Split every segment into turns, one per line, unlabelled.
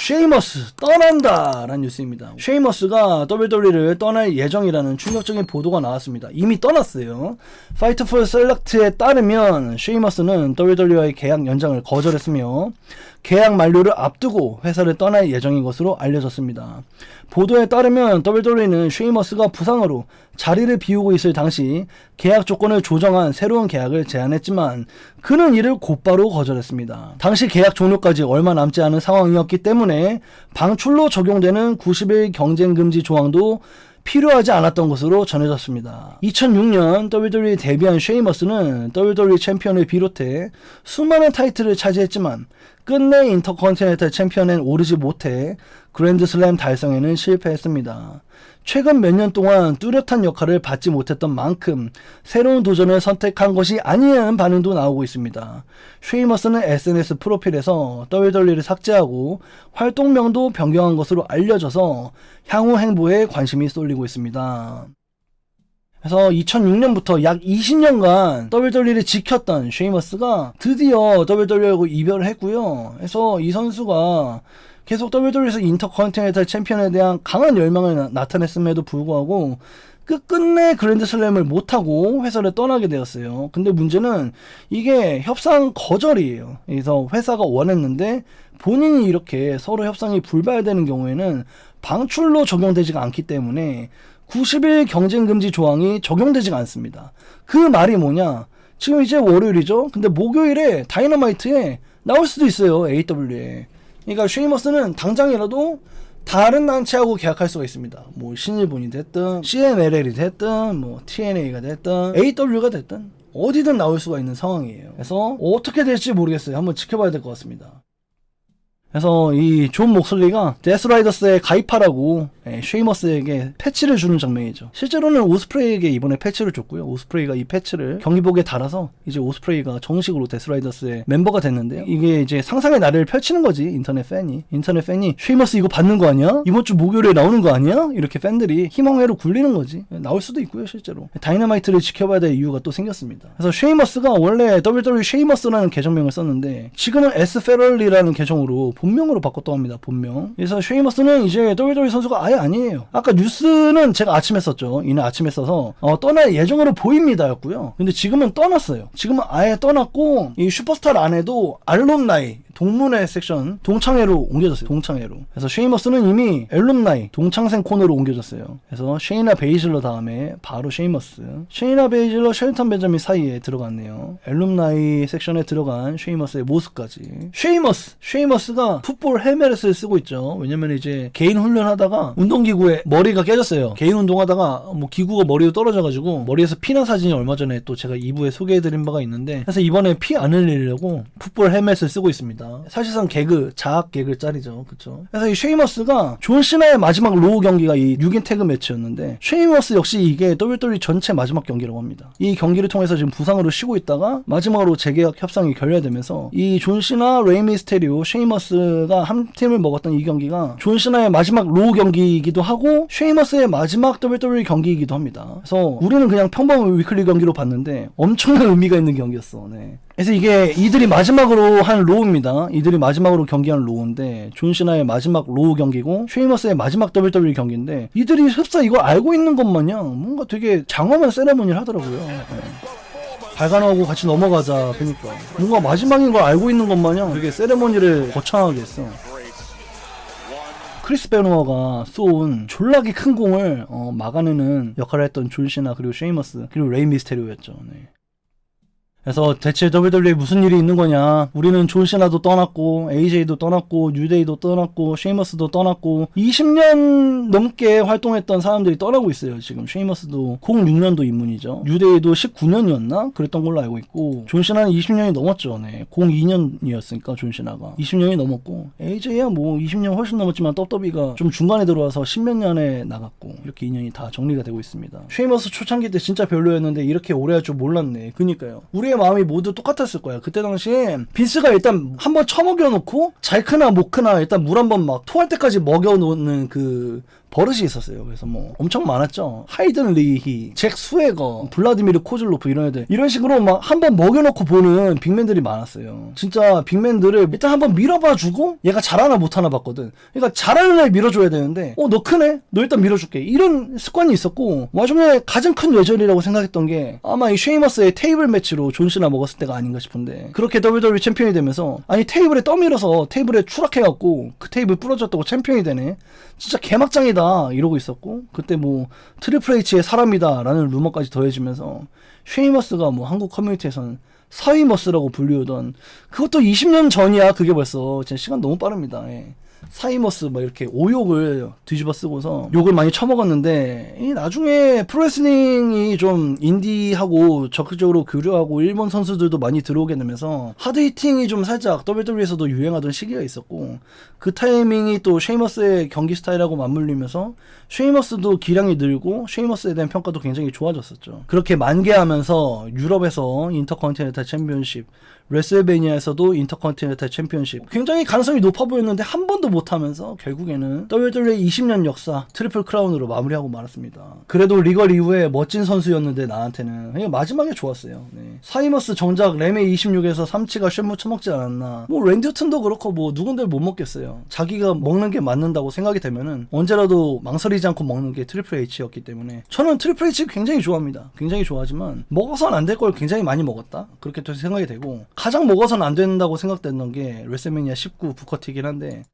쉐이머스 떠난다 라는 뉴스입니다. 쉐이머스가 WWE를 떠날 예정이라는 충격적인 보도가 나왔습니다. 이미 떠났어요. 파이트 포 셀렉트에 따르면 쉐이머스는 WWE와의 계약 연장을 거절했으며 계약 만료를 앞두고 회사를 떠날 예정인 것으로 알려졌습니다. 보도에 따르면 WWE는 쉐이머스가 부상으로 자리를 비우고 있을 당시 계약 조건을 조정한 새로운 계약을 제안했지만 그는 이를 곧바로 거절했습니다. 당시 계약 종료까지 얼마 남지 않은 상황이었기 때문에 방출로 적용되는 90일 경쟁금지 조항도 필요하지 않았던 것으로 전해졌습니다. 2006년 WWE 데뷔한 쉐이머스는 WWE 챔피언을 비롯해 수많은 타이틀을 차지했지만 끝내 인터컨티넨탈 챔피언엔 오르지 못해 그랜드슬램 달성에는 실패했습니다. 최근 몇 년 동안 뚜렷한 역할을 받지 못했던 만큼 새로운 도전을 선택한 것이 아니냐는 반응도 나오고 있습니다. 쉐이머스는 SNS 프로필에서 WWE를 삭제하고 활동명도 변경한 것으로 알려져서 향후 행보에 관심이 쏠리고 있습니다. 그래서 2006년부터 약 20년간 WWE를 지켰던 쉐이머스가 드디어 WWE하고 이별을 했고요. 그래서 이 선수가 계속 WWE에서 인터컨티넨탈 챔피언에 대한 강한 열망을 나타냈음에도 불구하고 끝끝내 그랜드슬램을 못하고 회사를 떠나게 되었어요. 근데 문제는 이게 협상 거절이에요. 그래서 회사가 원했는데 본인이 이렇게 서로 협상이 불발되는 경우에는 방출로 적용되지가 않기 때문에 90일 경쟁금지 조항이 적용되지가 않습니다. 그 말이 뭐냐? 지금 이제 월요일이죠? 근데 목요일에 다이너마이트에 나올 수도 있어요. AW에. 그러니까 쉐이머스는 당장이라도 다른 단체하고 계약할 수가 있습니다. 뭐 신일본이 됐든 CMLL이 됐든 뭐 TNA가 됐든 AW가 됐든 어디든 나올 수가 있는 상황이에요. 그래서 어떻게 될지 모르겠어요. 한번 지켜봐야 될 것 같습니다. 그래서 이 존 목슬리가 데스라이더스에 가입하라고 쉐이머스에게 패치를 주는 장면이죠. 실제로는 오스프레이에게 이번에 패치를 줬고요. 오스프레이가 이 패치를 경기복에 달아서 이제 오스프레이가 정식으로 데스라이더스의 멤버가 됐는데 이게 이제 상상의 나래를 펼치는 거지. 인터넷 팬이 쉐이머스 이거 받는 거 아니야? 이번 주 목요일에 나오는 거 아니야? 이렇게 팬들이 희망회로 굴리는 거지. 나올 수도 있고요. 실제로 다이너마이트를 지켜봐야 될 이유가 또 생겼습니다. 그래서 쉐이머스가 원래 WWE 쉐이머스라는 계정명을 썼는데 지금은 S 페럴리라는 계정으로 본명으로 바꿨다고 합니다. 본명. 그래서 쉐이머스는 이제 WWE 선수가 아예 아니에요. 아까 뉴스는 제가 아침에 썼죠. 이날 아침에 써서 떠날 예정으로 보입니다 였고요. 근데 지금은 떠났어요. 지금은 아예 떠났고 이 슈퍼스타 안에도 알론나이 동문회 섹션 동창회로 옮겨졌어요. 동창회로. 그래서 쉐이머스는 이미 엘룸나이 동창생 코너로 옮겨졌어요. 그래서 쉐이나 베이즐러 다음에 바로 쉐이머스. 쉐이나 베이즐러 쉘턴 벤자민 사이에 들어갔네요. 엘룸나이 섹션에 들어간 쉐이머스의 모습까지. 쉐이머스가 풋볼 헬멧을 쓰고 있죠. 왜냐면 이제 개인 훈련하다가 운동기구에 머리가 깨졌어요. 개인 운동하다가 뭐 기구가 머리로 떨어져가지고 머리에서 피난 사진이 얼마 전에 또 제가 2부에 소개해드린 바가 있는데 그래서 이번에 피 안 흘리려고 풋볼 헬멧을 쓰고 있습니다. 사실상 자학 개그 짤이죠. 그쵸? 그래서 이 쉐이머스가 존 시나의 마지막 로우 경기가 이 6인 태그 매치였는데 쉐이머스 역시 이게 WWE 전체 마지막 경기라고 합니다. 이 경기를 통해서 지금 부상으로 쉬고 있다가 마지막으로 재계약 협상이 결렬되면서 이 존 시나, 레이 미스테리오, 쉐이머스가 한 팀을 먹었던 이 경기가 존 시나의 마지막 로우 경기이기도 하고 쉐이머스의 마지막 WWE 경기이기도 합니다. 그래서 우리는 그냥 평범한 위클리 경기로 봤는데 엄청난 의미가 있는 경기였어. 네. 그래서 이게 이들이 마지막으로 한 로우입니다. 이들이 마지막으로 경기한 로우인데 존 시나의 마지막 로우 경기고 쉐이머스의 마지막 WWE 경기인데 이들이 흡사 이걸 알고 있는 것 마냥 뭔가 되게 장엄한 세레모니를 하더라고요. 네. 발간하고 같이 넘어가자. 그러니까 뭔가 마지막인 걸 알고 있는 것 마냥 되게 세레모니를 거창하게 했어. 크리스 베노어가 쏜 졸라게 큰 공을 막아내는 역할을 했던 존 시나 그리고 쉐이머스 그리고 레이 미스테리오였죠. 네. 그래서 대체 WWE에 무슨 일이 있는 거냐. 우리는 존 시나도 떠났고 AJ도 떠났고 뉴데이도 떠났고 쉐이머스도 떠났고 20년 넘게 활동했던 사람들이 떠나고 있어요. 지금 쉐이머스도 06년도 입문이죠. 뉴데이도 19년이었나? 그랬던 걸로 알고 있고 존 시나는 20년이 넘었죠. 네. 02년이었으니까 존 시나가 20년이 넘었고 AJ야 뭐 20년 훨씬 넘었지만 WWE가 좀 중간에 들어와서 10몇 년에 나갔고 이렇게 인연이 다 정리가 되고 있습니다. 쉐이머스 초창기 때 진짜 별로였는데 이렇게 오래 할 줄 몰랐네. 그니까요. 우리의 마음이 모두 똑같았을 거야. 그때 당시에 빈스가 일단 한번 처먹여 놓고 잘 크나 못 크나 일단 물 한번 막 토할 때까지 먹여 놓는 그 버릇이 있었어요. 그래서 뭐 엄청 많았죠. 하이든 리히, 잭 스웨거, 블라디미르 코즐로프 이런 애들 이런 식으로 막 한번 먹여놓고 보는 빅맨들이 많았어요. 진짜 빅맨들을 일단 한번 밀어봐주고 얘가 잘하나 못하나 봤거든. 그러니까 잘하는 애 밀어줘야 되는데 너 크네? 너 일단 밀어줄게. 이런 습관이 있었고 와중에 가장 큰 뇌절이라고 생각했던 게 아마 이 쉐이머스의 테이블 매치로 존시나 먹었을 때가 아닌가 싶은데 그렇게 WWE 챔피언이 되면서 아니 테이블에 떠밀어서 테이블에 추락해갖고 그 테이블 부러졌다고 챔피언이 되네. 진짜 개막장이다 이러고 있었고 그때 뭐 트리플 H의 사람이다 라는 루머까지 더해지면서 쉐이머스가 뭐 한국 커뮤니티에서는 사위머스라고 불리우던 그것도 20년 전이야. 그게 벌써 진짜 시간 너무 빠릅니다. 예. 사이머스 막 이렇게 오욕을 뒤집어 쓰고서 욕을 많이 처먹었는데 이 나중에 프로레슬링이 좀 인디하고 적극적으로 교류하고 일본 선수들도 많이 들어오게 되면서 하드히팅이 좀 살짝 WWE에서도 유행하던 시기가 있었고 그 타이밍이 또 쉐이머스의 경기 스타일하고 맞물리면서 쉐이머스도 기량이 늘고 쉐이머스에 대한 평가도 굉장히 좋아졌었죠. 그렇게 만개하면서 유럽에서 인터컨티넨탈 챔피언십, 레슬베니아에서도 인터컨티넨탈 챔피언십 굉장히 가능성이 높아 보였는데 한 번도 못하면서 결국에는 WWE 20년 역사 트리플 크라운으로 마무리하고 말았습니다. 그래도 리걸 이후에 멋진 선수였는데 나한테는 그냥 마지막에 좋았어요. 네. 사이머스 정작 램의 26에서 삼치가 쉐무 처먹지 않았나. 뭐 랜디 오튼도 그렇고 뭐 누군들 못 먹겠어요. 자기가 먹는 게 맞는다고 생각이 되면은 언제라도 망설이지 않고 먹는 게 트리플 H였기 때문에 저는 트리플 H 굉장히 좋아합니다. 굉장히 좋아하지만 먹어서는 안 될 걸 굉장히 많이 먹었다. 그렇게 또 생각이 되고 가장 먹어서는 안 된다고 생각됐던 게 레슬매니아 19 부커티긴 한데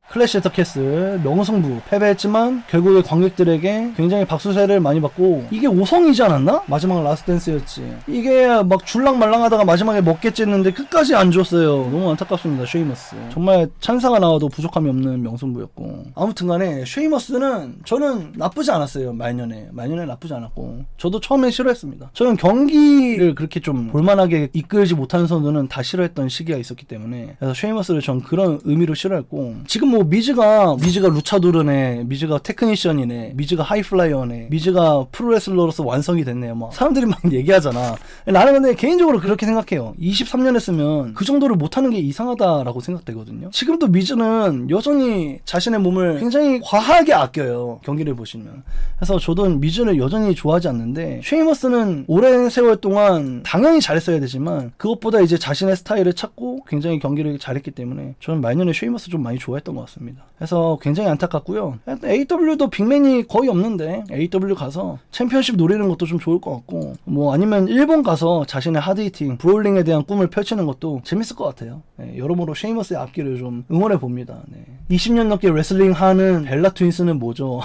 클래시 에터 캐슬 명승부 패배했지만 결국에 관객들에게 굉장히 박수세를 많이 받고 이게 5성이지 않았나? 마지막 라스트 댄스였지. 이게 막 줄랑말랑하다가 마지막에 먹겠지 했는데 끝까지 안 줬어요. 너무 안타깝습니다. 쉐이머스 정말 찬사가 나와도 부족함이 없는 명승부였고 아무튼간에 쉐이머스는 저는 나쁘지 않았어요. 말년에 나쁘지 않았고 저도 처음엔 싫어했습니다. 저는 경기를 그렇게 좀 볼만하게 이끌지 못하는 선수는 다 싫어했던 시기가 있었기 때문에 그래서 쉐이머스를 전 그런 의미로 싫어했고 지금 뭐 미즈가 루차도르네, 미즈가 테크니션이네, 미즈가 하이플라이어네, 미즈가 프로레슬러로서 완성이 됐네. 막 사람들이 막 얘기하잖아. 나는 근데 개인적으로 그렇게 생각해요. 23년 했으면 그 정도를 못하는 게 이상하다라고 생각되거든요. 지금도 미즈는 여전히 자신의 몸을 굉장히 과하게 아껴요. 경기를 보시면. 그래서 저도 미즈를 여전히 좋아하지 않는데 쉐이머스는 오랜 세월 동안 당연히 잘했어야 되지만 그것보다 이제 자신의 스타일을 찾고 굉장히 경기를 잘했기 때문에 저는 말년에 쉐이머스 좀 많이 좋아했던 것 같습니다. 그래서 굉장히 안타깝고요. AW도 빅맨이 거의 없는데 AW 가서 챔피언십 노리는 것도 좀 좋을 것 같고 뭐 아니면 일본 가서 자신의 하드히팅, 브롤링에 대한 꿈을 펼치는 것도 재밌을 것 같아요. 네, 여러모로 쉐이머스의 앞길을 좀 응원해 봅니다. 네. 20년 넘게 레슬링 하는 벨라 트윈스는 뭐죠?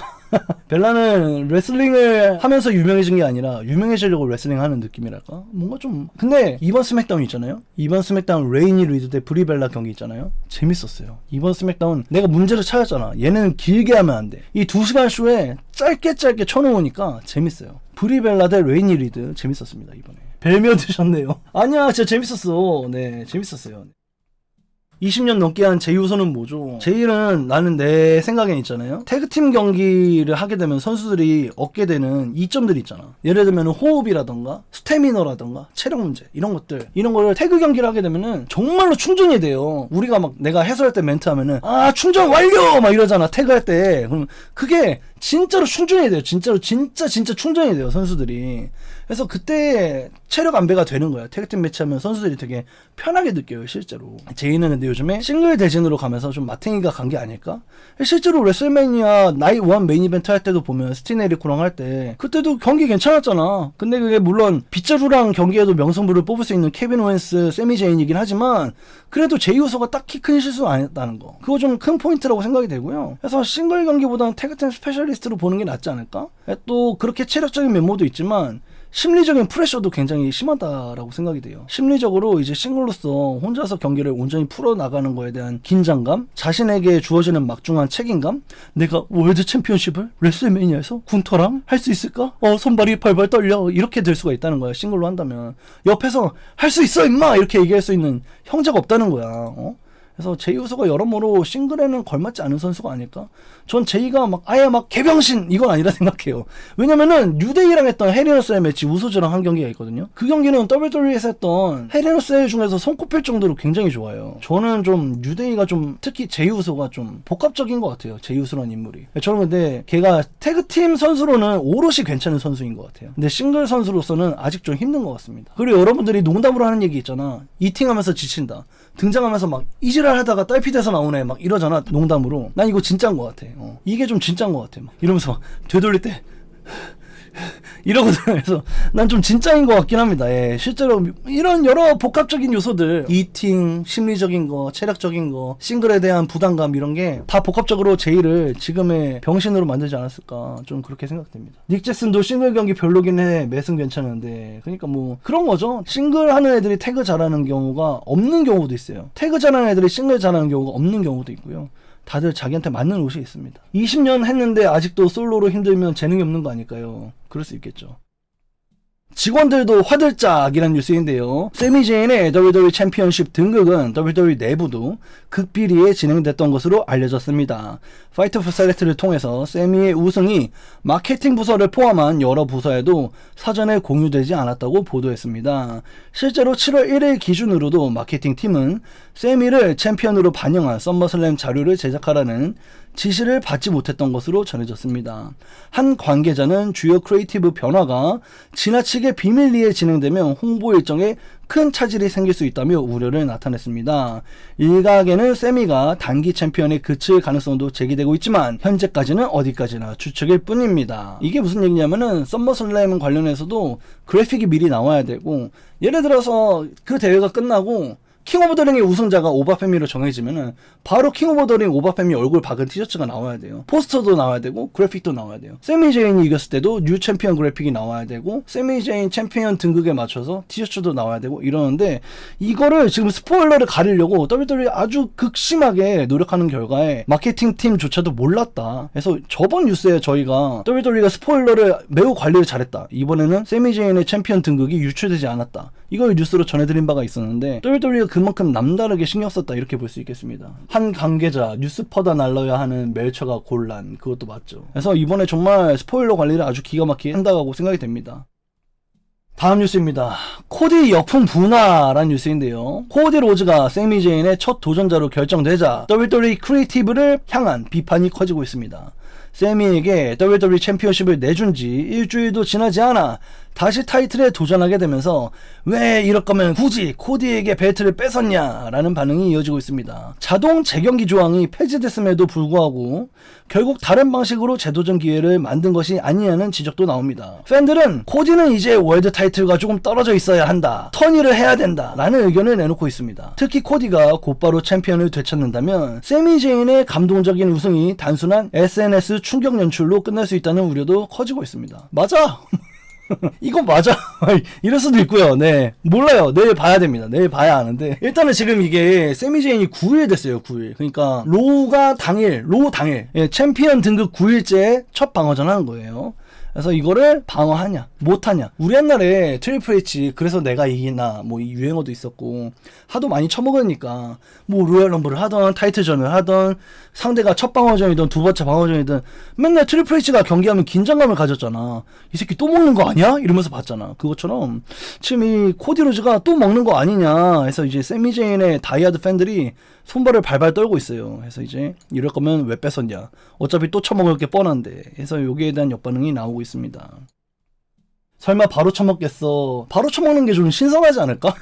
벨라는 레슬링을 하면서 유명해진 게 아니라 유명해지려고 레슬링 하는 느낌이랄까? 뭔가 좀 근데 이번 스맥다운 있잖아요? 이번 스맥다운 레이니 리드 대 브리 벨라 경기 있잖아요? 재밌었어요. 이번 스맥다운 내가 문제를 찾았잖아. 얘는 길게 하면 안 돼. 이 2시간 쇼에 짧게 쳐놓으니까 재밌어요. 브리 벨라 대 레이니 리드 재밌었습니다. 이번에 벨며 드셨네요. 아니야 진짜 재밌었어. 네 재밌었어요. 20년 넘게 한 제이우소는 뭐죠? 제이는 나는 내 생각엔 있잖아요. 태그팀 경기를 하게 되면 선수들이 얻게 되는 이점들이 있잖아. 예를 들면 호흡이라던가 스태미너라던가 체력 문제 이런 거를 태그 경기를 하게 되면은 정말로 충전이 돼요. 우리가 막 내가 해설할 때 멘트 하면은 충전 완료! 막 이러잖아. 태그할 때. 그럼 그게 진짜로 충전이 돼요. 진짜 충전이 돼요. 선수들이. 그래서 그때 체력 안배가 되는 거야. 태그팀 매치하면 선수들이 되게 편하게 느껴요. 실제로. 제이는 근데 요즘에 싱글 대진으로 가면서 좀 마탱이가 간 게 아닐까? 실제로 레슬매니아 나이 1 메인 이벤트 할 때도 보면 스틴 에리코랑 할 때 그때도 경기 괜찮았잖아. 근데 그게 물론 빗자루랑 경기에도 명승부를 뽑을 수 있는 케빈 오웬스, 세미 제인이긴 하지만 그래도 제이우소가 딱히 큰 실수 안 했다는 거. 그거 좀 큰 포인트라고 생각이 되고요. 그래서 싱글 경기보다는 태그팀 스페셜리스트로 보는 게 낫지 않을까? 또 그렇게 체력적인 면모도 있지만 심리적인 프레셔도 굉장히 심하다라고 생각이 돼요. 심리적으로 이제 싱글로서 혼자서 경기를 온전히 풀어나가는 거에 대한 긴장감, 자신에게 주어지는 막중한 책임감, 내가 월드 챔피언십을 레슬매니아에서 군터랑 할 수 있을까? 손발이 발발 떨려. 이렇게 될 수가 있다는 거야. 싱글로 한다면. 옆에서 할 수 있어 임마! 이렇게 얘기할 수 있는 형제가 없다는 거야. 그래서 제이 우소가 여러모로 싱글에는 걸맞지 않은 선수가 아닐까? 전 제이가 막 아예 막 개병신 이건 아니라 생각해요. 왜냐면은 뉴데이랑 했던 헬리너스의 매치 우소즈랑 한 경기가 있거든요. 그 경기는 WWE에서 했던 헬리너스 중에서 손꼽힐 정도로 굉장히 좋아요. 저는 좀 뉴데이가 좀 특히 제이 우소가 좀 복합적인 것 같아요. 제이 우소라는 인물이. 저는 근데 걔가 태그팀 선수로는 오롯이 괜찮은 선수인 것 같아요. 근데 싱글 선수로서는 아직 좀 힘든 것 같습니다. 그리고 여러분들이 농담으로 하는 얘기 있잖아. 이팅하면서 지친다. 등장하면서 막 이지랄 하다가 딸피 돼서 나오네 막 이러잖아. 농담으로. 난 이거 진짜인 것 같아. 이게 좀 진짜인 것 같아. 막 이러면서 막 되돌릴 때 이러거든. 그래서 난 좀 진짜인 것 같긴 합니다. 예, 실제로 이런 여러 복합적인 요소들, 이팅, 심리적인 거, 체력적인 거, 싱글에 대한 부담감 이런 게 다 복합적으로 제이를 지금의 병신으로 만들지 않았을까 좀 그렇게 생각됩니다. 닉 잭슨도 싱글 경기 별로긴 해. 매승 괜찮은데. 그러니까 뭐 그런 거죠. 싱글 하는 애들이 태그 잘하는 경우가 없는 경우도 있어요. 태그 잘하는 애들이 싱글 잘하는 경우가 없는 경우도 있고요. 다들 자기한테 맞는 옷이 있습니다. 20년 했는데 아직도 솔로로 힘들면 재능이 없는 거 아닐까요? 그럴 수 있겠죠. 직원들도 화들짝이라는 뉴스인데요. 세미 제인의 WWE 챔피언십 등극은 WWE 내부도 극비리에 진행됐던 것으로 알려졌습니다. 파이터 포 셀렉트를 통해서 세미의 우승이 마케팅 부서를 포함한 여러 부서에도 사전에 공유되지 않았다고 보도했습니다. 실제로 7월 1일 기준으로도 마케팅 팀은 세미를 챔피언으로 반영한 썸머슬램 자료를 제작하라는 지시를 받지 못했던 것으로 전해졌습니다. 한 관계자는 주요 크리에이티브 변화가 지나치게 비밀리에 진행되면 홍보 일정에 큰 차질이 생길 수 있다며 우려를 나타냈습니다. 일각에는 세미가 단기 챔피언에 그칠 가능성도 제기되고 있지만 현재까지는 어디까지나 추측일 뿐입니다. 이게 무슨 얘기냐면은 썸머슬램 관련해서도 그래픽이 미리 나와야 되고, 예를 들어서 그 대회가 끝나고 킹 오브 더 링의 우승자가 오바페미로 정해지면은 바로 킹 오브 더 링 오바페미 얼굴 박은 티셔츠가 나와야 돼요. 포스터도 나와야 되고 그래픽도 나와야 돼요. 세미 제인이 이겼을 때도 뉴 챔피언 그래픽이 나와야 되고 세미 제인 챔피언 등극에 맞춰서 티셔츠도 나와야 되고 이러는데, 이거를 지금 스포일러를 가리려고 WWE 아주 극심하게 노력하는 결과에 마케팅 팀조차도 몰랐다. 그래서 저번 뉴스에 저희가 WWE가 스포일러를 매우 관리를 잘했다. 이번에는 세미 제인의 챔피언 등극이 유출되지 않았다. 이걸 뉴스로 전해드린 바가 있었는데 WWE가 그만큼 남다르게 신경 썼다 이렇게 볼 수 있겠습니다. 한 관계자 뉴스 퍼다 날러야 하는 멜처가 곤란, 그것도 맞죠. 그래서 이번에 정말 스포일러 관리를 아주 기가 막히게 한다고 생각이 됩니다. 다음 뉴스입니다. 코디 역풍 분화라는 뉴스인데요. 코디 로즈가 세미 제인의 첫 도전자로 결정되자 WWE 크리에이티브를 향한 비판이 커지고 있습니다. 세미에게 WWE 챔피언십을 내준 지 일주일도 지나지 않아 다시 타이틀에 도전하게 되면서 왜 이럴 거면 굳이 코디에게 벨트를 뺏었냐 라는 반응이 이어지고 있습니다. 자동 재경기 조항이 폐지됐음에도 불구하고 결국 다른 방식으로 재도전 기회를 만든 것이 아니냐는 지적도 나옵니다. 팬들은 코디는 이제 월드 타이틀과 조금 떨어져 있어야 한다, 턴이를 해야 된다 라는 의견을 내놓고 있습니다. 특히 코디가 곧바로 챔피언을 되찾는다면 세미 제인의 감동적인 우승이 단순한 SNS 충격 연출로 끝날 수 있다는 우려도 커지고 있습니다. 맞아! 이건 맞아. 이럴 수도 있고요. 네, 몰라요. 내일 봐야 됩니다. 내일 봐야 아는데, 일단은 지금 이게 세미 제인이 9일 됐어요. 9일. 그러니까 로우 당일 예, 챔피언 등급 9일째 첫 방어전 하는 거예요. 그래서 이거를 방어하냐 못하냐. 우리 옛날에 트리플 H 그래서 내가 이기나 뭐 이 유행어도 있었고, 하도 많이 처먹으니까 뭐 로얄 럼블을 하던 타이틀전을 하던 상대가 첫 방어전이든 두 번째 방어전이든 맨날 트리플 H가 경기하면 긴장감을 가졌잖아. 이 새끼 또 먹는 거 아니야? 이러면서 봤잖아. 그것처럼 지금 이 코디 로즈가 또 먹는 거 아니냐 해서 이제 세미 제인의 다이아드 팬들이 손발을 발발 떨고 있어요. 그래서 이제 이럴 거면 왜 뺏었냐, 어차피 또 처먹을 게 뻔한데 해서 여기에 대한 역반응이 나오고 있습니다. 설마 바로 처먹겠어? 바로 처먹는 게 좀 신선하지 않을까?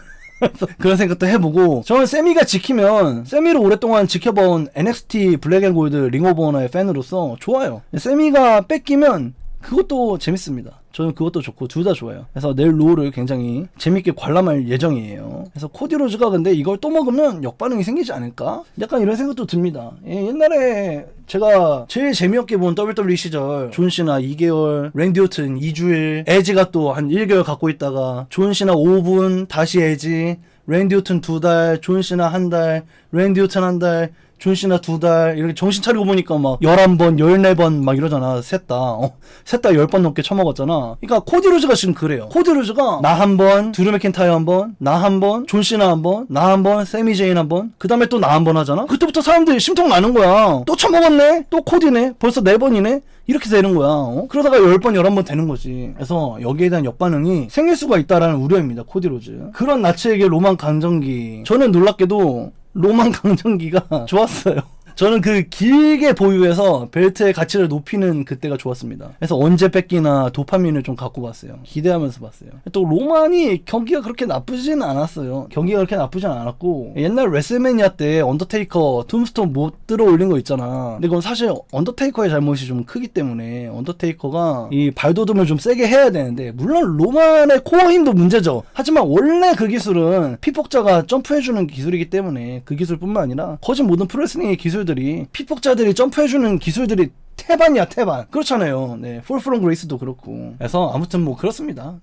그런 생각도 해보고, 저는 세미가 지키면, 세미를 오랫동안 지켜본 NXT 블랙앤골드 링 오브 오너의 팬으로서 좋아요. 세미가 뺏기면 그것도 재밌습니다. 저는 그것도 좋고 둘 다 좋아요. 그래서 내일 로우를 굉장히 재밌게 관람할 예정이에요. 그래서 코디 로즈가 근데 이걸 또 먹으면 역반응이 생기지 않을까? 약간 이런 생각도 듭니다. 예, 옛날에 제가 제일 재미없게 본 WWE 시절 존 시나 2개월, 랜디 오튼 2주일, 에지가 또 한 1개월 갖고 있다가 존 시나 5분, 다시 에지, 랜디 오튼 2달, 존 시나 1달, 랜디 오튼 1달, 존시나 2달 이렇게 정신 차리고 보니까 막 11번 14번 막 이러잖아. 셋 다 10번 넘게 쳐먹었잖아. 그러니까 코디 로즈가 지금 그래요. 코디 로즈가 나 한 번, 드루 맥킨타이어 한 번, 나 한 번, 존시나 한 번, 나 한 번, 세미 제인 한 번, 그 다음에 또 나 한 번 하잖아. 그때부터 사람들이 심통 나는 거야. 또 쳐먹었네. 또 코디네. 벌써 4번이네. 이렇게 되는 거야. 그러다가 10번 11번 되는 거지. 그래서 여기에 대한 역반응이 생길 수가 있다라는 우려입니다. 코디 로즈. 그런 나치에게 로만 강정기. 저는 놀랍게도 로만 강정기가 좋았어요. 저는 그 길게 보유해서 벨트의 가치를 높이는 그때가 좋았습니다. 그래서 언제 뺏기나 도파민을 좀 갖고 봤어요. 기대하면서 봤어요. 또 로만이 경기가 그렇게 나쁘진 않았어요. 경기가 그렇게 나쁘진 않았고, 옛날 레슬매니아 때 언더테이커 툼스톤 못 들어올린 거 있잖아. 근데 그건 사실 언더테이커의 잘못이 좀 크기 때문에 언더테이커가 이 발도듬을 좀 세게 해야 되는데, 물론 로만의 코어 힘도 문제죠. 하지만 원래 그 기술은 피폭자가 점프해주는 기술이기 때문에 그 기술뿐만 아니라 거진 모든 프로레슬링의 기술들이 피폭자들이 점프해주는 기술들이 태반이야, 태반. 그렇잖아요. 네, 폴 프롬 그레이스도 그렇고. 그래서 아무튼 뭐 그렇습니다.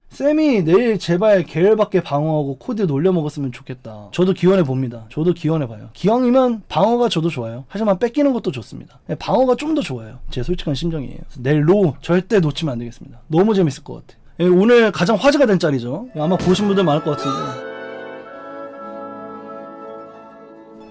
쌤이 내일 제발 계열밖에 방어하고 코드 놀려먹었으면 좋겠다. 저도 기원해 봅니다. 저도 기원해 봐요. 기왕이면 방어가 저도 좋아요. 하지만 뺏기는 것도 좋습니다. 방어가 좀 더 좋아요. 제 솔직한 심정이에요. 내일 로 절대 놓치면 안 되겠습니다. 너무 재밌을 것 같아. 오늘 가장 화제가 된 짤이죠. 아마 보신 분들 많을 것 같은데,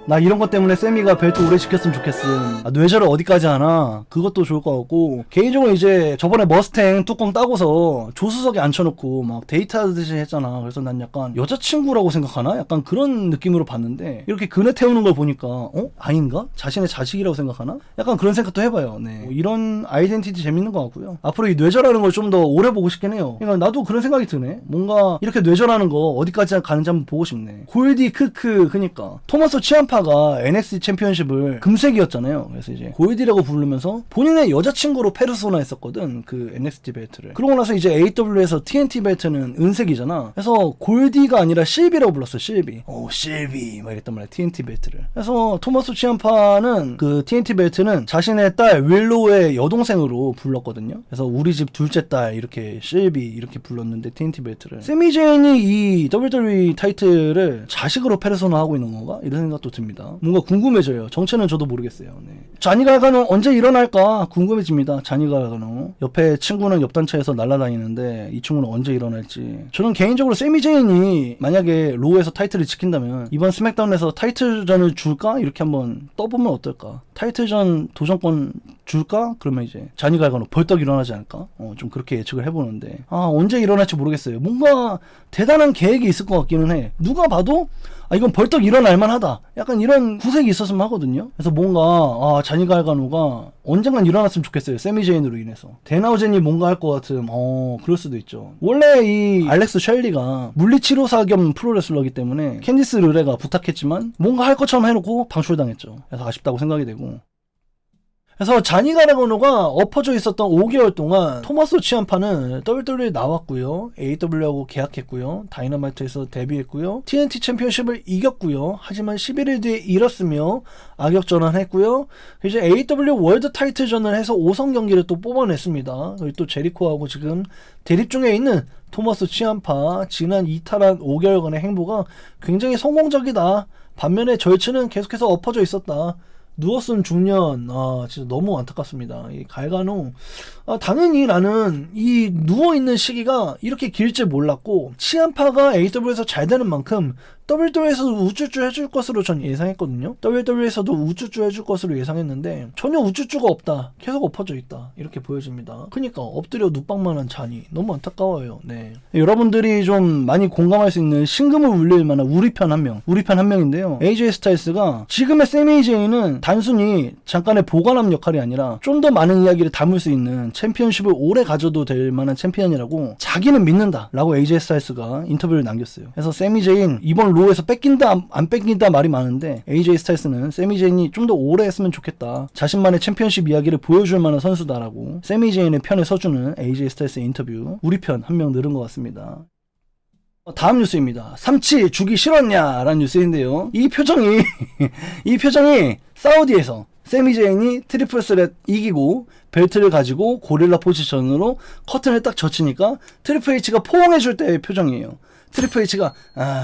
나 이런 것 때문에 세미가 벨트 오래 지켰으면 좋겠음. 뇌절을 어디까지 하나? 그것도 좋을 것 같고, 개인적으로 이제 저번에 머스탱 뚜껑 따고서 조수석에 앉혀놓고 막 데이트하듯이 했잖아. 그래서 난 약간 여자친구라고 생각하나? 약간 그런 느낌으로 봤는데, 이렇게 그네 태우는 걸 보니까 아닌가? 자신의 자식이라고 생각하나? 약간 그런 생각도 해봐요. 네. 뭐 이런 아이덴티티 재밌는 것 같고요. 앞으로 이 뇌절하는 걸 좀 더 오래 보고 싶긴 해요. 그러니까 나도 그런 생각이 드네. 뭔가 이렇게 뇌절하는 거 어디까지 가는지 한번 보고 싶네. 골디 크크. 그니까 토마스 치암파 가 NXT 챔피언십을 금색이었잖아요. 그래서 이제 골디라고 부르면서 본인의 여자친구로 페르소나 했었거든, 그 NXT 벨트를. 그러고 나서 이제 AW에서 TNT 벨트는 은색이잖아. 그래서 골디가 아니라 실비라고 불렀어. 실비. 실비 막 이랬단 말이야, TNT 벨트를. 그래서 토마스 치암파는 그 TNT 벨트는 자신의 딸 윌로우의 여동생으로 불렀거든요. 그래서 우리 집 둘째 딸 이렇게 실비 이렇게 불렀는데, TNT 벨트를. 세미 제인이 이 WWE 타이틀을 자식으로 페르소나 하고 있는 건가? 이런 생각도 듭니다. 뭔가 궁금해져요. 정체는 저도 모르겠어요. 네. 자니 갈가노 언제 일어날까 궁금해집니다. 자니 갈가노. 옆에 친구는 옆 단체에서 날아다니는데 이 친구는 언제 일어날지. 저는 개인적으로 세미 제인이 만약에 로우에서 타이틀을 지킨다면 이번 스맥다운에서 타이틀전을 줄까? 이렇게 한번 떠보면 어떨까? 타이틀전 도전권 줄까? 그러면 이제 자니 갈가노 벌떡 일어나지 않을까? 좀 그렇게 예측을 해보는데, 언제 일어날지 모르겠어요. 뭔가 대단한 계획이 있을 것 같기는 해. 누가 봐도 이건 벌떡 일어날 만하다. 약간 이런 구색이 있었으면 하거든요. 그래서 뭔가 자니 갈가노가 언젠간 일어났으면 좋겠어요. 세미 제인으로 인해서. 데나우젠이 뭔가 할 것 같은, 그럴 수도 있죠. 원래 이 알렉스 셸리가 물리치료사 겸 프로레슬러기 때문에 캔디스 르레가 부탁했지만 뭔가 할 것처럼 해놓고 방출당했죠. 그래서 아쉽다고 생각이 되고. 그래서 자니 갈가노가 엎어져 있었던 5개월 동안 토마스 치암파는 WWE에 나왔고요. AW하고 계약했고요. 다이너마이트에서 데뷔했고요. TNT 챔피언십을 이겼고요. 하지만 11일 뒤에 잃었으며 악역전환했고요. 이제 AW 월드 타이틀전을 해서 5선 경기를 또 뽑아냈습니다. 그리고 또 제리코하고 지금 대립 중에 있는 토마스 치암파, 지난 이탈한 5개월간의 행보가 굉장히 성공적이다. 반면에 절츠는 계속해서 엎어져 있었다. 누웠은 중년. 진짜 너무 안타깝습니다. 이 갈가노. 당연히 나는 이 누워있는 시기가 이렇게 길 줄 몰랐고, 치암파가 AW에서 잘 되는 만큼 WWE에서도 우쭈쭈 해줄 것으로 전 예상했거든요. WWE에서도 우쭈쭈 해줄 것으로 예상했는데 전혀 우쭈쭈가 없다. 계속 엎어져 있다. 이렇게 보여집니다. 그러니까 엎드려 눕방만한 잔이 너무 안타까워요. 네. 여러분들이 좀 많이 공감할 수 있는 심금을 울릴 만한 우리편 한 명. 우리편 한 명인데요. AJ 스타일스가 지금의 세미 제인은 단순히 잠깐의 보관함 역할이 아니라 좀 더 많은 이야기를 담을 수 있는 챔피언십을 오래 가져도 될 만한 챔피언이라고 자기는 믿는다 라고 AJ 스타일스가 인터뷰를 남겼어요. 그래서 세미 제인 이번 로우에서 뺏긴다 안 뺏긴다 말이 많은데, AJ 스타일스는 세미 제인이 좀 더 오래 했으면 좋겠다. 자신만의 챔피언십 이야기를 보여줄 만한 선수다라고 세미 제인의 편에 서주는 AJ 스타일스의 인터뷰. 우리 편 한 명 늘은 것 같습니다. 다음 뉴스입니다. 삼치 주기 싫었냐 라는 뉴스인데요. 이 표정이 사우디에서 세미 제인이 트리플 스렛 이기고 벨트를 가지고 고릴라 포지션으로 커튼을 딱 젖히니까 트리플 H가 포옹해줄 때의 표정이에요. 트리플 H가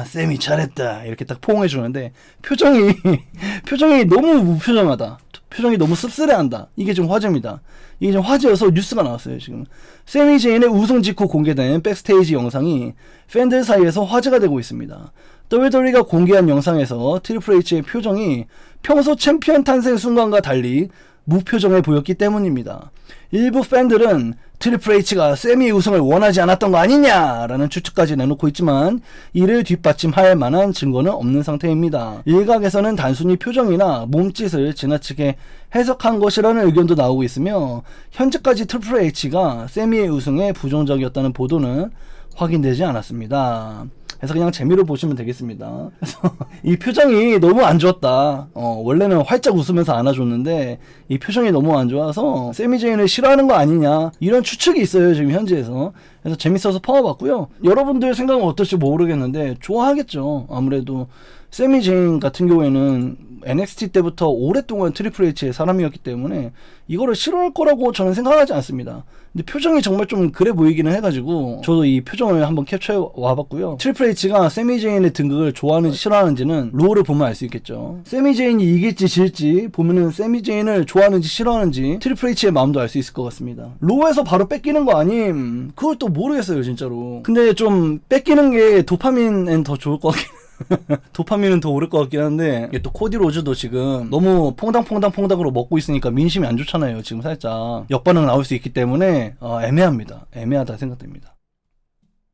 쌤이 잘했다 이렇게 딱 포옹해 주는데 표정이 너무 무표정하다. 표정이 너무 씁쓸해한다. 이게 좀 화제입니다. 이게 좀 화제여서 뉴스가 나왔어요. 지금 세미 제인의 우승 직후 공개된 백스테이지 영상이 팬들 사이에서 화제가 되고 있습니다. WWE가 공개한 영상에서 트리플 H의 표정이 평소 챔피언 탄생 순간과 달리 무표정해 보였기 때문입니다. 일부 팬들은 트리플 H가 세미의 우승을 원하지 않았던 거 아니냐라는 추측까지 내놓고 있지만 이를 뒷받침할 만한 증거는 없는 상태입니다. 일각에서는 단순히 표정이나 몸짓을 지나치게 해석한 것이라는 의견도 나오고 있으며 현재까지 트리플 H가 세미의 우승에 부정적이었다는 보도는 확인되지 않았습니다. 그래서 그냥 재미로 보시면 되겠습니다. 그래서 이 표정이 너무 안 좋았다. 원래는 활짝 웃으면서 안아줬는데 이 표정이 너무 안 좋아서 세미 제인을 싫어하는 거 아니냐 이런 추측이 있어요 지금 현지에서. 그래서 재밌어서 퍼와봤고요. 여러분들 생각은 어떨지 모르겠는데 좋아하겠죠. 아무래도 세미 제인 같은 경우에는 NXT 때부터 오랫동안 트리플 H의 사람이었기 때문에 이거를 싫어할 거라고 저는 생각하지 않습니다. 근데 표정이 정말 좀 그래 보이기는 해가지고 저도 이 표정을 한번 캡처해 와봤고요. 트리플 H가 세미 제인의 등극을 좋아하는지 싫어하는지는 로우를 보면 알 수 있겠죠. 세미 제인이 이길지 질지 보면은 세미 제인을 좋아하는지 싫어하는지 트리플 H의 마음도 알 수 있을 것 같습니다. 로우에서 바로 뺏기는 거 아님? 그걸 또 모르겠어요 진짜로. 근데 좀 뺏기는 게 도파민엔 더 좋을 것 같긴 도파민은 더 오를 것 같긴 한데 이게 또 코디 로즈도 지금 너무 퐁당퐁당으로 먹고 있으니까 민심이 안 좋잖아요. 지금 살짝 역반응 나올 수 있기 때문에 애매합니다. 애매하다 생각됩니다.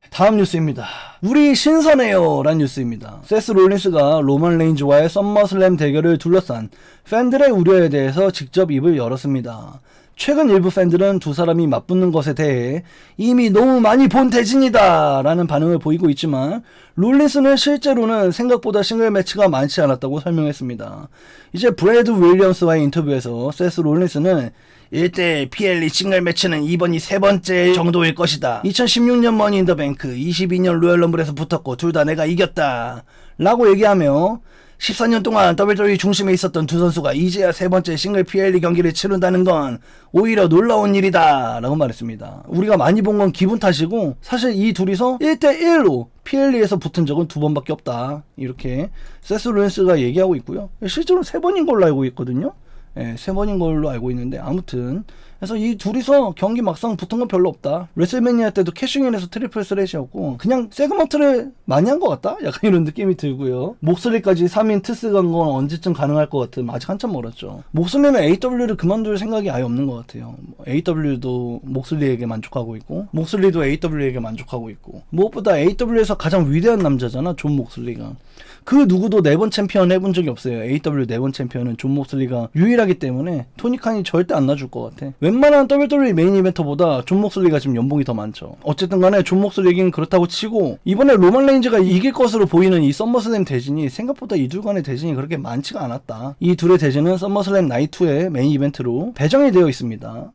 다음 뉴스입니다. 우리 신선해요 라는 뉴스입니다. 세스 롤린스가 로만 레인즈와의 썸머슬램 대결을 둘러싼 팬들의 우려에 대해서 직접 입을 열었습니다. 최근 일부 팬들은 두 사람이 맞붙는 것에 대해 이미 너무 많이 본 대진이다 라는 반응을 보이고 있지만 롤린스는 실제로는 생각보다 싱글 매치가 많지 않았다고 설명했습니다. 이제 브래드 윌리엄스와의 인터뷰에서 세스 롤린스는 1대1 PLE 싱글 매치는 이번이 세 번째 정도일 것이다. 2016년 머니 인 더 뱅크, 22년 로열 럼블에서 붙었고 둘 다 내가 이겼다 라고 얘기하며 14년 동안 WWE 중심에 있었던 두 선수가 이제야 세 번째 싱글 PLE 경기를 치른다는 건 오히려 놀라운 일이다 라고 말했습니다. 우리가 많이 본 건 기분 탓이고 사실 이 둘이서 1대1로 PLE에서 붙은 적은 두 번밖에 없다 이렇게 세스 롤린스가 얘기하고 있고요. 실제로 세 번인 걸로 알고 있거든요. 네, 세 번인 걸로 알고 있는데 아무튼 그래서 이 둘이서 경기 막상 붙은 건 별로 없다. 레슬매니아 때도 캐싱인에서 트리플 스레시였고 그냥 세그먼트를 많이 한 것 같다? 약간 이런 느낌이 들고요. 목소리까지 3인 트스 간 건 언제쯤 가능할 것 같은 아직 한참 멀었죠. 목소리는 AW를 그만둘 생각이 아예 없는 것 같아요. AW도 목소리에게 만족하고 있고 목소리도 AW에게 만족하고 있고 무엇보다 AW에서 가장 위대한 남자잖아 존 목소리가. 그 누구도 4번 챔피언 해본 적이 없어요. AW 4번 챔피언은 존 목소리가 유일하기 때문에 토니 칸이 절대 안 놔줄 것 같아. 웬만한 WWE 메인 이벤터보다 존 목소리가 지금 연봉이 더 많죠. 어쨌든 간에 존 목소리 얘기는 그렇다고 치고 이번에 로만 레인즈가 이길 것으로 보이는 이 썸머슬램 대진이 생각보다 이 둘 간의 대진이 그렇게 많지가 않았다. 이 둘의 대진은 썸머슬램 나이트2의 메인 이벤트로 배정이 되어 있습니다.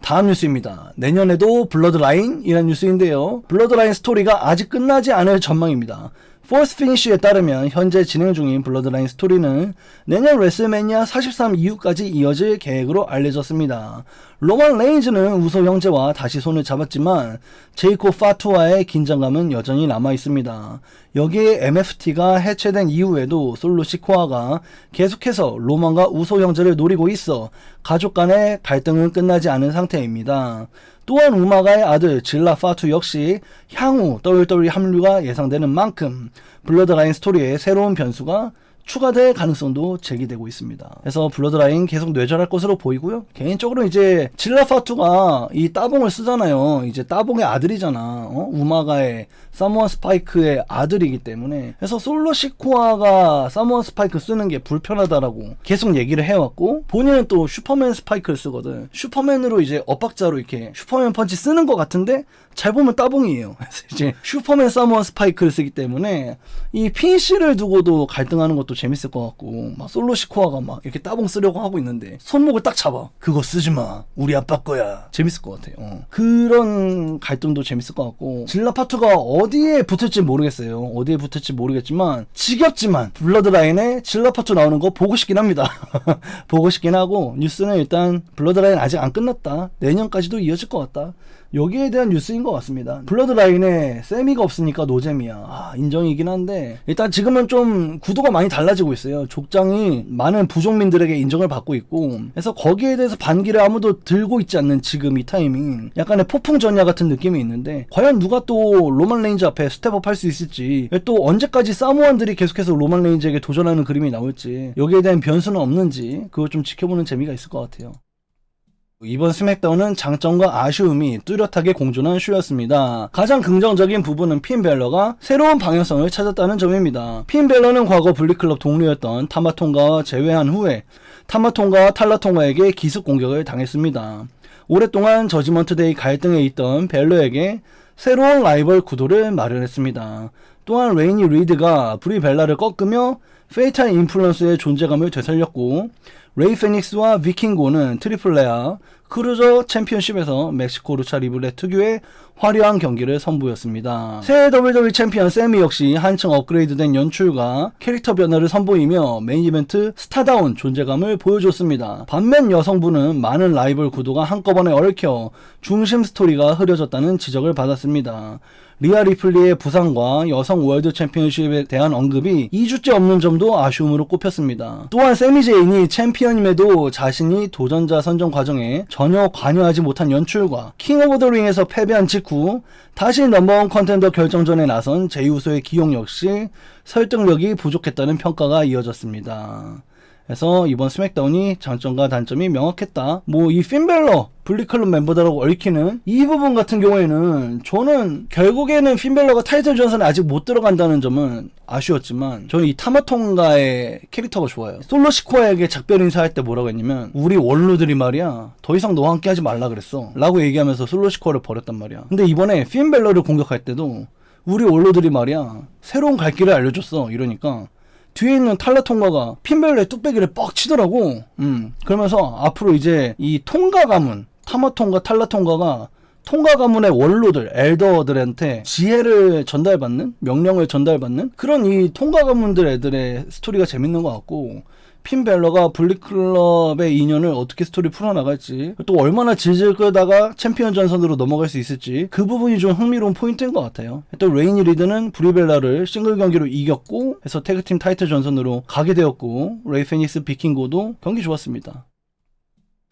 다음 뉴스입니다. 내년에도 블러드라인이라는 뉴스인데요. 블러드라인 스토리가 아직 끝나지 않을 전망입니다. 포스트 피니쉬에 따르면 현재 진행 중인 블러드라인 스토리는 내년 레슬매니아 43 이후까지 이어질 계획으로 알려졌습니다. 로만 레인즈는 우소 형제와 다시 손을 잡았지만 제이코 파투와의 긴장감은 여전히 남아있습니다. 여기에 MFT가 해체된 이후에도 솔로 시코아가 계속해서 로만과 우소 형제를 노리고 있어 가족 간의 갈등은 끝나지 않은 상태입니다. 또한 우마가의 아들 질라 파투 역시 향후 WWE 합류가 예상되는 만큼 블러드라인 스토리에 새로운 변수가 추가될 가능성도 제기되고 있습니다. 그래서 블러드라인 계속 뇌절할 것으로 보이고요. 개인적으로 이제 질라 파투가 이 따봉을 쓰잖아요. 이제 따봉의 아들이잖아. 우마가의 사모안 스파이크의 아들이기 때문에 그래서 솔로 시코아가 사모안 스파이크 쓰는 게 불편하다라고 계속 얘기를 해왔고 본인은 또 슈퍼맨 스파이크를 쓰거든. 슈퍼맨으로 이제 엇박자로 이렇게 슈퍼맨 펀치 쓰는 것 같은데 잘 보면 따봉이에요. 그래서 이제 슈퍼맨 사모안 스파이크를 쓰기 때문에 이 피니쉬를 두고도 갈등하는 것도 재밌을 것 같고 막 솔로 시코아가 막 이렇게 따봉 쓰려고 하고 있는데 손목을 딱 잡아. 그거 쓰지 마. 우리 아빠 거야. 재밌을 것 같아요. 그런 갈등도 재밌을 것 같고 질라 파투가 어디에 붙을지 모르겠어요. 어디에 붙을지 모르겠지만 지겹지만 블러드라인에 질라 파투 나오는 거 보고 싶긴 합니다. 보고 싶긴 하고 뉴스는 일단 블러드라인 아직 안 끝났다. 내년까지도 이어질 것 같다. 여기에 대한 뉴스인 것 같습니다. 블러드라인에 세미가 없으니까 노잼이야. 인정이긴 한데 일단 지금은 좀 구도가 많이 달라지고 있어요. 족장이 많은 부족민들에게 인정을 받고 있고, 그래서 거기에 대해서 반기를 아무도 들고 있지 않는 지금 이 타이밍, 약간의 폭풍 전야 같은 느낌이 있는데 과연 누가 또 로만 레인즈 앞에 스텝업 할 수 있을지, 또 언제까지 사모안들이 계속해서 로만 레인즈에게 도전하는 그림이 나올지, 여기에 대한 변수는 없는지 그걸 좀 지켜보는 재미가 있을 것 같아요. 이번 스맥다운은 장점과 아쉬움이 뚜렷하게 공존한 쇼였습니다. 가장 긍정적인 부분은 핀 벨러가 새로운 방향성을 찾았다는 점입니다. 핀 벨러는 과거 블리클럽 동료였던 타마통가와 재회한 후에 타마통가와 탈라통가에게 기습 공격을 당했습니다. 오랫동안 저지먼트 데이 갈등에 있던 벨러에게 새로운 라이벌 구도를 마련했습니다. 또한 레이니 리드가 브리 벨라를 꺾으며 페이탈 인플루언스의 존재감을 되살렸고, 레이 페닉스와 비킹고는 트리플 레아 크루저 챔피언십에서 멕시코 루차 리브레 특유의 화려한 경기를 선보였습니다. 새 WWE 챔피언 세미 역시 한층 업그레이드된 연출과 캐릭터 변화를 선보이며 메인 이벤트 스타다운 존재감을 보여줬습니다. 반면 여성분은 많은 라이벌 구도가 한꺼번에 얽혀 중심 스토리가 흐려졌다는 지적을 받았습니다. 리아 리플리의 부상과 여성 월드 챔피언십에 대한 언급이 2주째 없는 점도 아쉬움으로 꼽혔습니다. 또한 세미 제인이 챔피언임에도 자신이 도전자 선정 과정에 전혀 관여하지 못한 연출과 킹 오브 더 링에서 패배한 직후 다시 넘버원 컨텐더 결정전에 나선 제이 우소의 기용 역시 설득력이 부족했다는 평가가 이어졌습니다. 그래서 이번 스맥다운이 장점과 단점이 명확했다. 이 핀벨러 블리클럽 멤버들하고 얽히는 이 부분 같은 경우에는 저는 결국에는 핀벨러가 타이틀 전선에 아직 못 들어간다는 점은 아쉬웠지만, 저는 이 타마통가의 캐릭터가 좋아요. 솔로 시코아에게 작별 인사할 때 뭐라고 했냐면, 우리 원로들이 말이야 더 이상 너와 함께 하지 말라 그랬어 라고 얘기하면서 솔로 시코아를 버렸단 말이야. 근데 이번에 핀벨러를 공격할 때도 우리 원로들이 말이야 새로운 갈 길을 알려줬어 이러니까 뒤에 있는 탈라통가가 핀벨러의 뚝배기를 뻑 치더라고. 그러면서 앞으로 이제 이 통가 가문, 타마통가, 탈라통가가 통가 가문의 원로들, 엘더들한테 지혜를 전달받는, 명령을 전달받는 그런 이 통가 가문들 애들의 스토리가 재밌는 것 같고, 핀 벨러가 블리클럽의 인연을 어떻게 스토리 풀어나갈지, 또 얼마나 질질 끌다가 챔피언 전선으로 넘어갈 수 있을지, 그 부분이 좀 흥미로운 포인트인 것 같아요. 또 레이니 리드는 브리 벨라를 싱글 경기로 이겼고 해서 태그팀 타이틀 전선으로 가게 되었고, 레이 페닉스 비킹고도 경기 좋았습니다.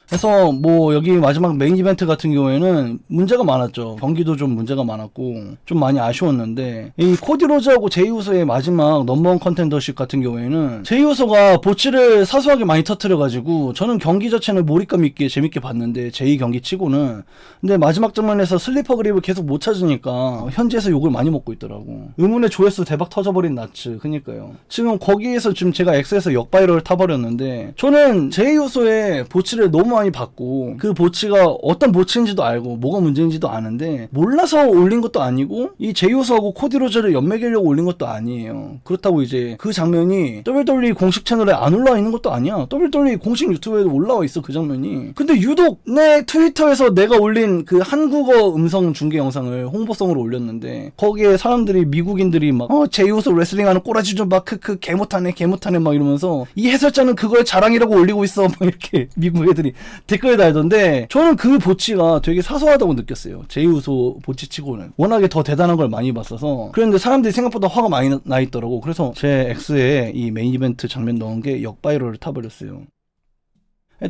그래서 여기 마지막 메인 이벤트 같은 경우에는 문제가 많았죠. 경기도 좀 문제가 많았고 좀 많이 아쉬웠는데, 이 코디 로즈하고 제이 우소의 마지막 넘버원 컨텐더십 같은 경우에는 제이 우소가 보치를 사소하게 많이 터뜨려가지고 저는 경기 자체는 몰입감 있게 재밌게 봤는데, 제이 경기 치고는. 근데 마지막 장면에서 슬리퍼 그립을 계속 못 찾으니까 현지에서 욕을 많이 먹고 있더라고. 의문의 조회수 대박 터져버린 나츠. 그니까요. 지금 거기에서 지금 제가 X에서 역바이럴을 타버렸는데, 저는 제이 우소의 보치를 너무 많이 봤고 그 보치가 어떤 보치인지도 알고 뭐가 문제인지도 아는데 몰라서 올린 것도 아니고 이 제이우스하고 코디 로저를 연맥이려고 올린 것도 아니에요. 그렇다고 이제 그 장면이 WWE 공식 채널에 안 올라와 있는 것도 아니야. WWE 공식 유튜브에도 올라와 있어 그 장면이. 근데 유독 내 트위터에서 내가 올린 그 한국어 음성 중계 영상을 홍보성으로 올렸는데 거기에 사람들이, 미국인들이 막 제이우스 레슬링하는 꼬라지 좀 막 크크 개 못하네 막 이러면서 이 해설자는 그걸 자랑이라고 올리고 있어 막 이렇게 미국 애들이 댓글 달던데, 저는 그 보치가 되게 사소하다고 느꼈어요. 제이우소 보치 치고는 워낙에 더 대단한 걸 많이 봤어서. 그런데 사람들이 생각보다 화가 많이 나 있더라고. 그래서 제 X에 이 메인 이벤트 장면 넣은 게 역바이럴을 타버렸어요.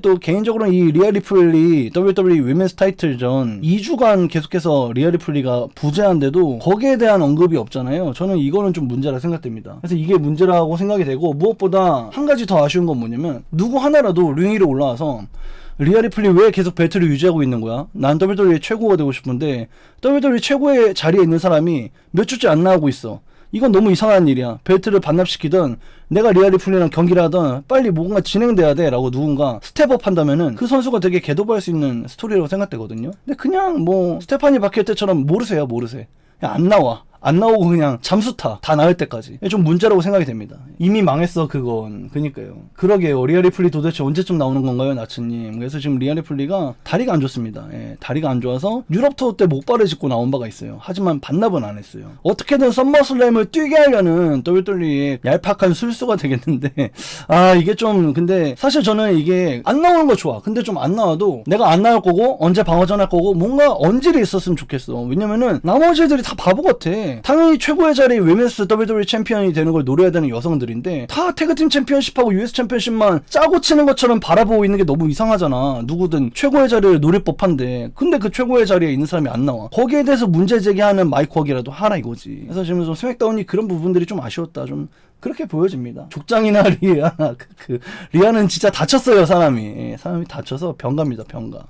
또 개인적으로는 이 리아 리플리 WWE 위멘스 타이틀전 2주간 계속해서 리아 리플리가 부재한데도 거기에 대한 언급이 없잖아요. 저는 이거는 좀 문제라 생각됩니다. 그래서 이게 문제라고 생각이 되고, 무엇보다 한 가지 더 아쉬운 건 뭐냐면, 누구 하나라도 링 위로 올라와서 리아 리플리 왜 계속 벨트를 유지하고 있는 거야? 난 WWE 최고가 되고 싶은데 WWE 최고의 자리에 있는 사람이 몇 주째 안 나오고 있어. 이건 너무 이상한 일이야. 벨트를 반납시키든 내가 리아 리플리랑 경기를 하든 빨리 뭔가 진행돼야 돼 라고 누군가 스텝업 한다면은 그 선수가 되게 개도할 수 있는 스토리라고 생각되거든요. 근데 그냥 스테파니 바뀔 때처럼 모르세요. 그냥 안 나와. 안 나오고 그냥 잠수타 다 나을 때까지 좀 문제라고 생각이 됩니다. 이미 망했어 그건. 그니까요. 그러게요. 리아리플리 도대체 언제쯤 나오는 건가요 나츠님. 그래서 지금 리아리플리가 다리가 안 좋습니다. 예, 다리가 안 좋아서 유럽 투어 때 목발을 짚고 나온 바가 있어요. 하지만 반납은 안 했어요. 어떻게든 썸머슬램을 뛰게 하려는 WWE의 얄팍한 술수가 되겠는데 아 이게 좀 근데 사실 저는 이게 안 나오는 거 좋아. 근데 좀 안 나와도 내가 안 나올 거고 언제 방어전 할 거고 뭔가 언질이 있었으면 좋겠어. 왜냐면은 나머지 애들이 다 바보 같아. 당연히 최고의 자리 위메스 WWE 챔피언이 되는 걸 노려야 되는 여성들인데 다 태그팀 챔피언십하고 US 챔피언십만 짜고 치는 것처럼 바라보고 있는 게 너무 이상하잖아. 누구든 최고의 자리를 노릴 법한데 근데 그 최고의 자리에 있는 사람이 안 나와. 거기에 대해서 문제 제기하는 마이크 워기라도 하라 이거지. 그래서 지금 좀 스맥다운이 그런 부분들이 좀 아쉬웠다. 좀 그렇게 보여집니다. 족장이나 리아 리아는 진짜 다쳤어요. 사람이 다쳐서 병갑니다. 병가.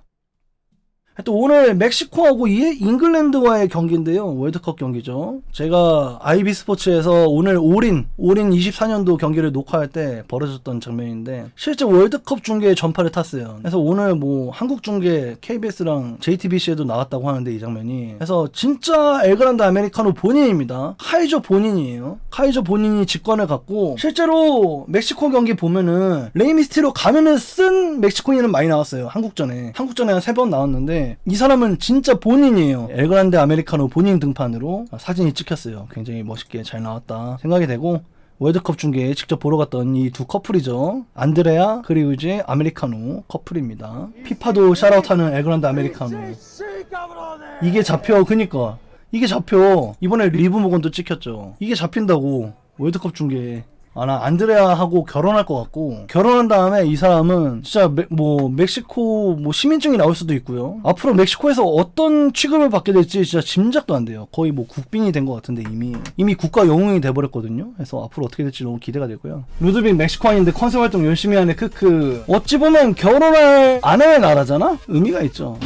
또 오늘 멕시코하고 잉글랜드와의 경기인데요. 월드컵 경기죠. 제가 IB 스포츠에서 오늘 올인 24년도 경기를 녹화할 때 벌어졌던 장면인데 실제 월드컵 중계에 전파를 탔어요. 그래서 오늘 뭐 한국 중계 KBS랑 JTBC에도 나왔다고 하는데 이 장면이. 그래서 진짜 엘그란데 아메리카노 본인입니다. 카이저 본인이에요. 카이저 본인이 직관을 갖고 실제로 멕시코 경기 보면은 레이미스티로 가면을 쓴 멕시코인은 많이 나왔어요. 한국전에 한 3번 나왔는데 이 사람은 진짜 본인이에요. 엘그란데 아메리카노 본인 등판으로 사진이 찍혔어요. 굉장히 멋있게 잘 나왔다 생각이 되고 월드컵 중계에 직접 보러 갔던 이 두 커플이죠. 안드레아 그리고 이제 아메리카노 커플입니다. 피파도 샤라웃하는 엘그란데 아메리카노. 이게 잡혀. 그니까 이게 잡혀. 이번에 리브 모건도 찍혔죠. 이게 잡힌다고 월드컵 중계에. 나 안드레아하고 결혼할 것 같고 결혼한 다음에 이 사람은 진짜 멕시코 시민증이 나올 수도 있고요. 앞으로 멕시코에서 어떤 취급을 받게 될지 진짜 짐작도 안 돼요. 거의 국빈이 된 것 같은데 이미 국가 영웅이 돼버렸거든요. 그래서 앞으로 어떻게 될지 너무 기대가 되고요. 루드빅 멕시코인인데 컨셉 활동 열심히 하네. 크크. 어찌 보면 결혼할 아내의 나라잖아? 의미가 있죠.